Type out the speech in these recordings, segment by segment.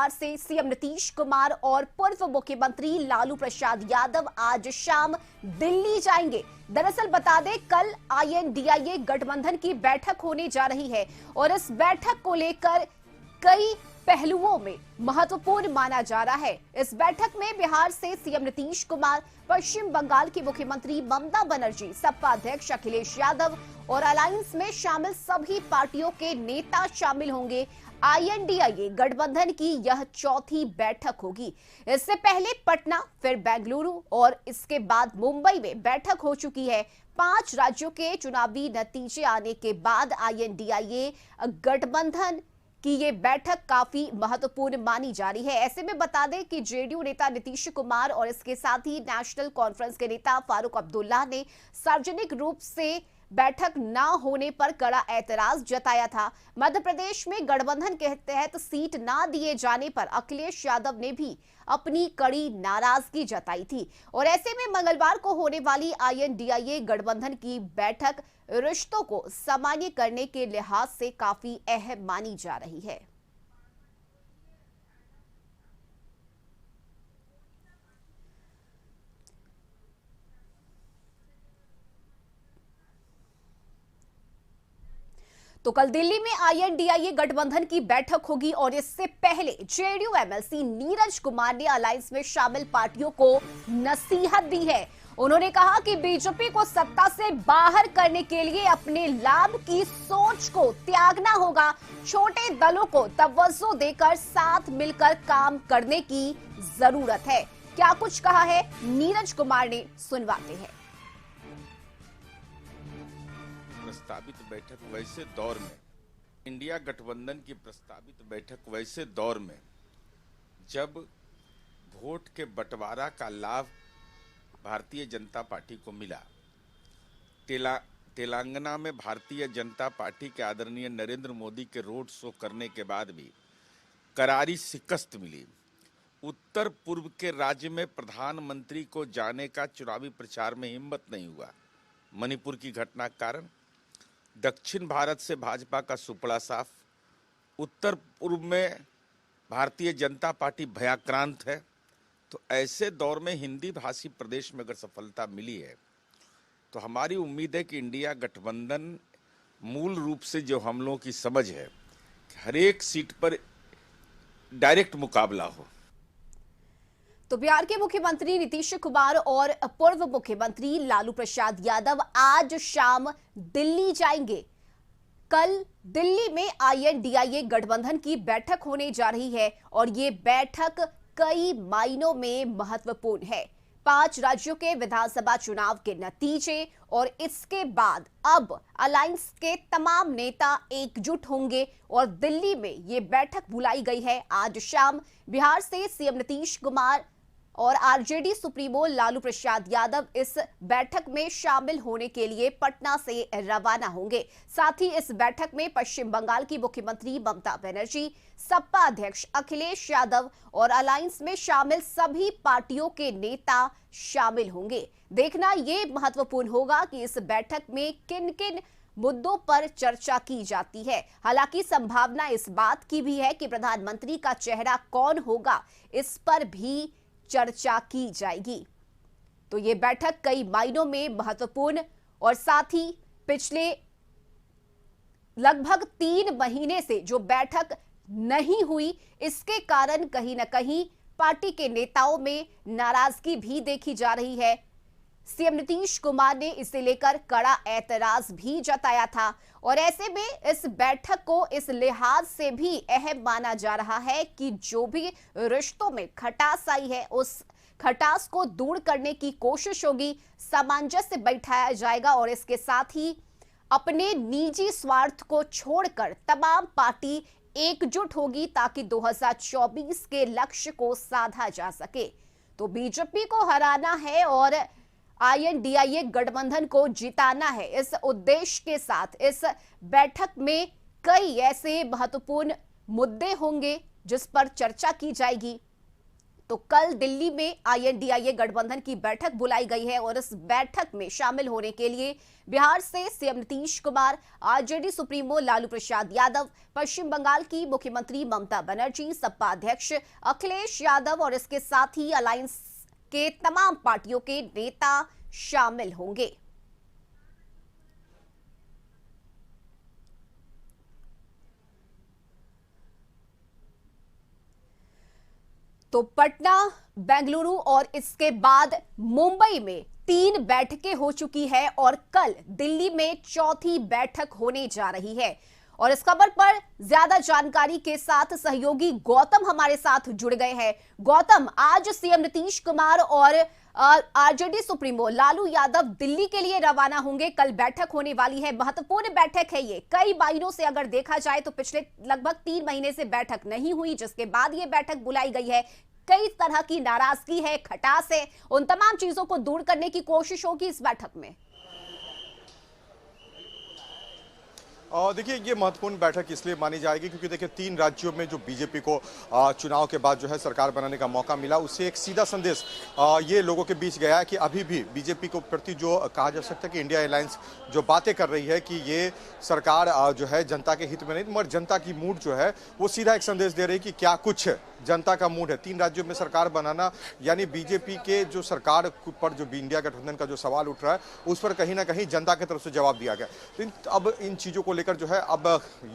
बिहार से सीएम नीतीश कुमार और पूर्व मुख्यमंत्री लालू प्रसाद यादव आज शाम दिल्ली जाएंगे। दरअसल बता दें, कल आईएनडीआईए गठबंधन की बैठक होने जा रही है और इस बैठक को लेकर कई पहलुओं में महत्वपूर्ण माना जा रहा है। इस बैठक में बिहार से सीएम नीतीश कुमार, पश्चिम बंगाल की मुख्यमंत्री ममता बनर्जी, सपा अध्यक्ष अखिलेश यादव और अलायंस में शामिल सभी पार्टियों के नेता शामिल होंगे। आईएनडीआईए गठबंधन की यह चौथी बैठक होगी। इससे पहले पटना, फिर बेंगलुरु और इसके बाद मुंबई में बैठक हो चुकी है। 5 राज्यों के चुनावी नतीजे आने के बाद आईएनडीआईए गठबंधन कि ये बैठक काफी महत्वपूर्ण मानी जा रही है। ऐसे में बता दें कि जेडीयू नेता नीतीश कुमार और इसके साथ ही नेशनल कॉन्फ्रेंस के नेता फारूक अब्दुल्ला ने सार्वजनिक रूप से बैठक न होने पर कड़ा ऐतराज जताया था। मध्य प्रदेश में गठबंधन के तहत सीट न दिए जाने पर अखिलेश यादव ने भी अपनी कड़ी नाराजगी जताई थी और ऐसे में मंगलवार को होने वाली आईएनडीआईए गठबंधन की बैठक रिश्तों को सामान्य करने के लिहाज से काफी अहम मानी जा रही है। तो कल दिल्ली में आईएनडीआईए गठबंधन की बैठक होगी और इससे पहले जेडीयू एमएलसी नीरज कुमार ने अलायंस में शामिल पार्टियों को नसीहत दी है। उन्होंने कहा कि बीजेपी को सत्ता से बाहर करने के लिए अपने लाभ की सोच को त्यागना होगा। छोटे दलों को तवज्जो देकर साथ मिलकर काम करने की जरूरत है। क्या कुछ कहा है नीरज कुमार ने, सुनवाते हैं। प्रस्तावित बैठक वैसे दौर में, इंडिया गठबंधन की प्रस्तावित बैठक वैसे दौर में जब वोट के बंटवारा का लाभ भारतीय जनता पार्टी को मिला। तेलंगाना में भारतीय जनता पार्टी के आदरणीय नरेंद्र मोदी के रोड शो करने के बाद भी करारी शिकस्त मिली। उत्तर पूर्व के राज्य में प्रधानमंत्री को जाने का चुनावी प्रचार में हिम्मत नहीं हुआ। मणिपुर की घटना के कारण दक्षिण भारत से भाजपा का सुपड़ा साफ। उत्तर पूर्व में भारतीय जनता पार्टी भयाक्रांत है। तो ऐसे दौर में हिंदी भाषी प्रदेश में अगर सफलता मिली है तो हमारी उम्मीद है कि इंडिया गठबंधन मूल रूप से जो हम लोगों की समझ है कि हर एक सीट पर डायरेक्ट मुकाबला हो। तो बिहार के मुख्यमंत्री नीतीश कुमार और पूर्व मुख्यमंत्री लालू प्रसाद यादव आज शाम दिल्ली जाएंगे। कल दिल्ली में आईएनडीआईए गठबंधन की बैठक होने जा रही है और ये बैठक कई मायनों में महत्वपूर्ण है। 5 राज्यों के विधानसभा चुनाव के नतीजे और इसके बाद अब अलायंस के तमाम नेता एकजुट होंगे और दिल्ली में ये बैठक बुलाई गई है। आज शाम बिहार से सीएम नीतीश कुमार और आरजेडी सुप्रीमो लालू प्रसाद यादव इस बैठक में शामिल होने के लिए पटना से रवाना होंगे। साथ ही इस बैठक में पश्चिम बंगाल की मुख्यमंत्री ममता बनर्जी, सपा अध्यक्ष अखिलेश यादव और अलायंस में शामिल सभी पार्टियों के नेता शामिल होंगे। देखना यह महत्वपूर्ण होगा कि इस बैठक में किन किन मुद्दों पर चर्चा की जाती है। हालांकि संभावना इस बात की भी है कि प्रधानमंत्री का चेहरा कौन होगा, इस पर भी चर्चा की जाएगी। तो ये बैठक कई मायनों में महत्वपूर्ण और साथ ही पिछले लगभग 3 महीने से जो बैठक नहीं हुई, इसके कारण कहीं ना कहीं पार्टी के नेताओं में नाराजगी भी देखी जा रही है। सीएम नीतीश कुमार ने इसे लेकर कड़ा ऐतराज भी जताया था और ऐसे में इस बैठक को इस लिहाज से भी अहम माना जा रहा है कि जो भी रिश्तों में खटास आई है, उस खटास को दूर करने की कोशिश होगी, सामंजस्य बैठाया जाएगा और इसके साथ ही अपने निजी स्वार्थ को छोड़कर तमाम पार्टी एकजुट होगी ताकि 2024 के लक्ष्य को साधा जा सके। तो बीजेपी को हराना है और आईएनडीआईए गठबंधन को जिताना है। इस उद्देश्य के साथ इस बैठक में कई ऐसे महत्वपूर्ण मुद्दे होंगे जिस पर चर्चा की जाएगी। तो कल दिल्ली में आईएनडीआईए गठबंधन की बैठक बुलाई गई है और इस बैठक में शामिल होने के लिए बिहार से CM Nitish Kumar, RJD supremo Lalu Prasad Yadav, Paschim Bengal की मुख्यमंत्री ममता बनर्जी, सपा अध्यक्ष अखिलेश यादव और इसके साथ ही अलायंस के तमाम पार्टियों के नेता शामिल होंगे। तो पटना, बेंगलुरु और इसके बाद मुंबई में 3 बैठकें हो चुकी है और कल दिल्ली में चौथी बैठक होने जा रही है। और इस खबर पर ज्यादा जानकारी के साथ सहयोगी गौतम हमारे साथ जुड़ गए हैं। गौतम, आज सीएम नीतीश कुमार और आरजेडी सुप्रीमो लालू यादव दिल्ली के लिए रवाना होंगे। कल बैठक होने वाली है, महत्वपूर्ण बैठक है ये। कई महीनों से अगर देखा जाए तो पिछले लगभग 3 महीने से बैठक नहीं हुई, जिसके बाद ये बैठक बुलाई गई है। कई तरह की नाराजगी है, खटास है, उन तमाम चीजों को दूर करने की कोशिश होगी इस बैठक में। देखिए, ये महत्वपूर्ण बैठक इसलिए मानी जाएगी क्योंकि देखिए 3 राज्यों में जो बीजेपी को चुनाव के बाद जो है सरकार बनाने का मौका मिला, उससे एक सीधा संदेश ये लोगों के बीच गया है कि अभी भी बीजेपी को प्रति जो कहा जा सकता है कि इंडिया अलायंस जो बातें कर रही है कि ये सरकार जो है जनता के हित में नहीं, मगर जनता की मूड जो है वो सीधा एक संदेश दे रही है कि क्या कुछ जनता का मूड है। 3 राज्यों में सरकार बनाना यानी बीजेपी के जो सरकार पर जो इंडिया गठबंधन का जो सवाल उठ रहा है उस पर कहीं ना कहीं जनता की तरफ से जवाब दिया गया। तो अब इन चीज़ों को लेकर जो है अब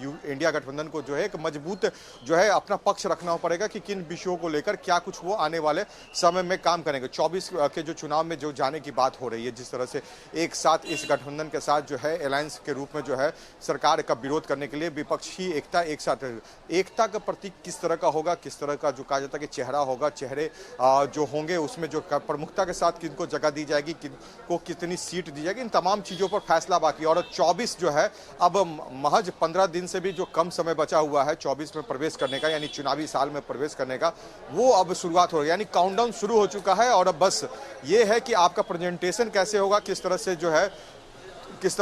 इंडिया गठबंधन को जो है एक मजबूत जो है अपना पक्ष रखना पड़ेगा कि किन विषयों को लेकर क्या कुछ वो आने वाले समय में काम करेंगे। 24 के जो चुनाव में जो जाने की बात हो रही है, जिस तरह से एक साथ इस गठबंधन के साथ जो है अलायंस के रूप में जो है सरकार का विरोध करने के लिए विपक्षी एकता एक साथ, एकता का प्रतीक किस तरह का होगा, किस तरह का जो कहा जाता है कि चेहरा होगा, चेहरे जो होंगे उसमें जो प्रमुखता के साथ किनको जगह दी जाएगी, किनको कितनी सीट दी जाएगी, इन तमाम चीज़ों पर फैसला बाकी। और 24 जो है अब महज 15 दिन से भी जो कम समय बचा हुआ है 24 में प्रवेश करने का, यानी चुनावी साल में प्रवेश करने का, वो अब शुरुआत हो रही है, यानी काउंटडाउन शुरू हो चुका है। और अब बस ये है कि आपका प्रेजेंटेशन कैसे होगा, किस तरह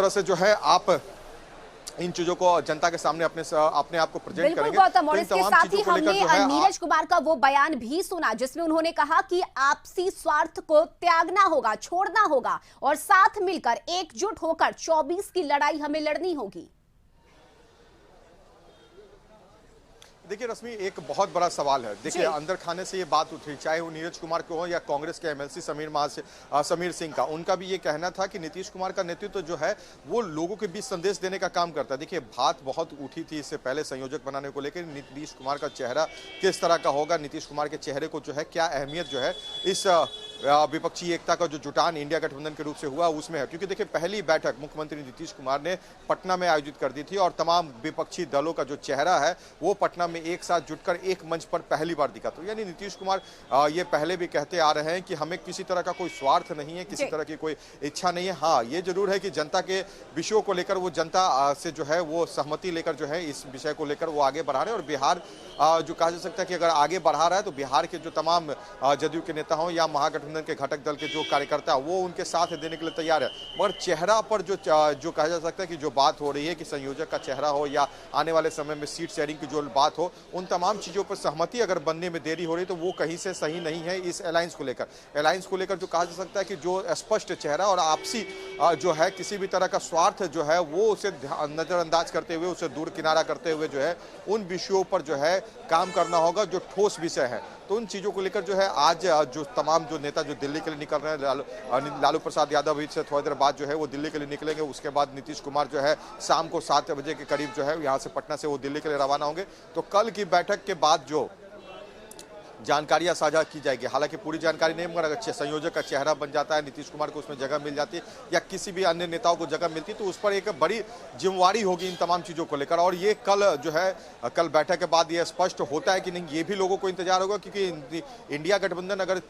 से जो है आप इन चीजों को जनता के सामने अपने आप को प्रेजेंट करेंगे। गौतम, और इसके साथ ही हमने नीरज कुमार का वो बयान भी सुना जिसमें उन्होंने कहा कि आपसी स्वार्थ को त्यागना होगा, छोड़ना होगा और साथ मिलकर एकजुट होकर 24 की लड़ाई हमें लड़नी होगी। देखिए रश्मि, एक बहुत बड़ा सवाल है। देखिए अंदर खाने से ये बात उठी, चाहे वो नीरज कुमार को हो या कांग्रेस के एमएलसी समीर सिंह का, उनका भी ये कहना था कि नीतीश कुमार का नेतृत्व जो है वो लोगों के बीच संदेश देने का काम करता है। देखिए बात बहुत उठी थी इससे पहले संयोजक बनाने को लेकर, नीतीश कुमार का चेहरा किस तरह का होगा, नीतीश कुमार के चेहरे को जो है क्या अहमियत जो है इस विपक्षी एकता का जो जुटान इंडिया गठबंधन के रूप से हुआ उसमें है। क्योंकि देखिए पहली बैठक मुख्यमंत्री नीतीश कुमार ने पटना में आयोजित कर दी थी और तमाम विपक्षी दलों का जो चेहरा है वो पटना में एक साथ जुटकर एक मंच पर पहली बार दिखा। तो यानी नीतीश कुमार ये पहले भी कहते आ रहे हैं कि हमें किसी तरह का कोई स्वार्थ नहीं है, किसी तरह की कोई इच्छा नहीं है। हाँ, ये जरूर है कि जनता के विषयों को लेकर वो जनता से जो है वो सहमति लेकर जो है इस विषय को लेकर वो आगे बढ़ा रहे हैं। और बिहार जो कहा जा सकता है कि अगर आगे बढ़ा रहा है तो बिहार के जो तमाम जदयू के नेता हों या महागठबंधन के घटक दल के जो कार्यकर्ता वो उनके साथ देने के लिए तैयार है। मगर चेहरा पर जो कहा जा सकता है कि जो बात हो रही है कि संयोजक का चेहरा हो या आने वाले समय में सीट शेयरिंग की जो बात हो, उन तमाम चीजों पर सहमति अगर बनने में देरी हो रही तो वो कहीं से सही नहीं है। इस अलायंस को लेकर जो कहा जा सकता है कि जो स्पष्ट चेहरा और आपसी जो है किसी भी तरह का स्वार्थ जो है वो उसे नजरअंदाज करते हुए, उसे दूर किनारा करते हुए जो है उन विषयों पर जो है काम करना होगा जो ठोस विषय है। तो उन चीज़ों को लेकर जो है आज जो तमाम जो नेता जो दिल्ली के लिए निकल रहे हैं, लालू प्रसाद यादव से थोड़ी देर बाद जो है वो दिल्ली के लिए निकलेंगे। उसके बाद नीतीश कुमार जो है शाम को 7 बजे के करीब जो है यहाँ से पटना से वो दिल्ली के लिए रवाना होंगे। तो कल की बैठक के बाद जो जानकारियां साझा की जाएगी, हालांकि पूरी जानकारी नहीं, मगर अगर संयोजक का चेहरा बन जाता है, नीतीश कुमार को उसमें जगह मिल जाती है या किसी भी अन्य नेताओं को जगह मिलती है तो उस पर एक बड़ी जिम्मेवारी होगी इन तमाम चीज़ों को लेकर। और ये कल बैठक के बाद ये स्पष्ट होता है कि नहीं, ये भी लोगों को इंतजार होगा क्योंकि इंडिया गठबंधन अगर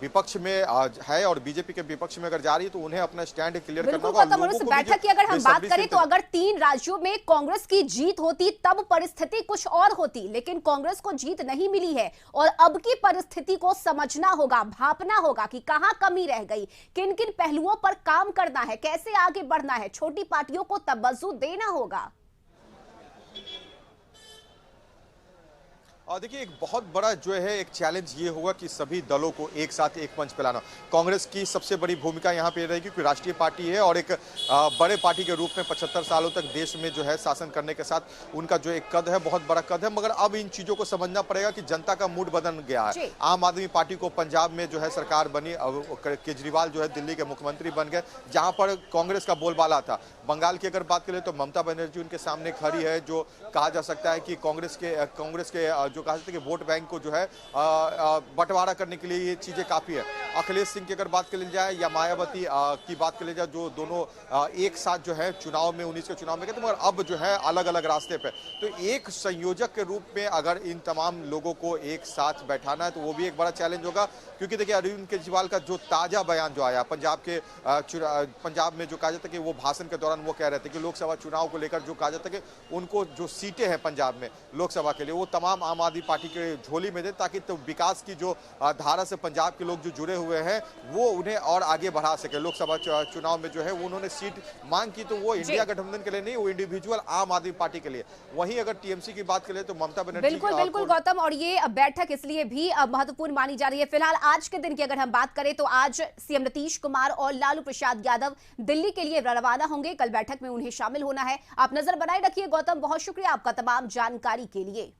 विपक्ष में है और बीजेपी के विपक्ष में अगर जा रही है तो उन्हें अपना स्टैंड क्लियर करना होगा। इस बैठक की अगर हम बात करें तो अगर 3 राज्यों में कांग्रेस की जीत होती तब परिस्थिति कुछ और होती, लेकिन कांग्रेस को जीत नहीं मिली है और अब की परिस्थिति को समझना होगा, भांपना होगा कि कहां कमी रह गई, किन किन पहलुओं पर काम करना है, कैसे आगे बढ़ना है, छोटी पार्टियों को तवज्जो देना होगा। और देखिए एक बहुत बड़ा जो है एक चैलेंज ये होगा कि सभी दलों को एक साथ एक मंच पे लाना। कांग्रेस की सबसे बड़ी भूमिका यहाँ पे रहेगी क्योंकि राष्ट्रीय पार्टी है और एक बड़े पार्टी के रूप में 75 सालों तक देश में जो है शासन करने के साथ उनका जो एक कद है बहुत बड़ा कद है। मगर अब इन चीजों को समझना पड़ेगा कि जनता का मूड बदल गया है। आम आदमी पार्टी को पंजाब में जो है सरकार बनी, केजरीवाल जो है दिल्ली के मुख्यमंत्री बन गए, जहां पर कांग्रेस का बोलबाला था। बंगाल की अगर बात करें तो ममता बनर्जी उनके सामने खड़ी है, जो कहा जा सकता है कि कांग्रेस के जो कहा जाता है कि वोट बैंक को जो है बंटवारा करने के लिए ये चीजें काफी है। अखिलेश सिंह की अगर बात कर ली जाए या मायावती की बात कर ली जाए, जो दोनों एक साथ जो है चुनाव में 19 के चुनाव में गए थे, मगर अब जो है अलग अलग रास्ते पे। तो एक संयोजक के रूप में अगर इन तमाम लोगों को एक साथ बैठाना है तो वो भी एक बड़ा चैलेंज होगा। क्योंकि देखिए अरविंद केजरीवाल का जो ताजा बयान जो आया पंजाब में, जो कहा जाता है कि वो भाषण के दौरान वो कह रहे थे कि लोकसभा चुनाव को लेकर जो कहा जाता है कि उनको जो सीटें हैं पंजाब में लोकसभा के लिए वो तमाम आम आदमी पार्टी के झोली में दे, ताकि तो विकास की जो धारा से पंजाब के लोग जो जुड़े हुए हैं वो उन्हें और आगे बढ़ा सके। लोकसभा चुनाव में जो है उन्होंने सीट मांग की तो वो इंडिया गठबंधन के लिए नहीं, वो इंडिविजुअल आम आदमी पार्टी के लिए। वहीं अगर टीएमसी की बात करें तो ममता बनर्जी बिल्कुल गौतम, और ये बैठक इसलिए भी महत्वपूर्ण मानी जा रही है। फिलहाल आज के दिन की अगर हम बात करें तो आज सीएम नीतीश कुमार और लालू प्रसाद यादव दिल्ली के लिए रवाना होंगे। कल बैठक में उन्हें शामिल होना है। आप नजर बनाए रखिए। गौतम, बहुत शुक्रिया आपका तमाम जानकारी के लिए।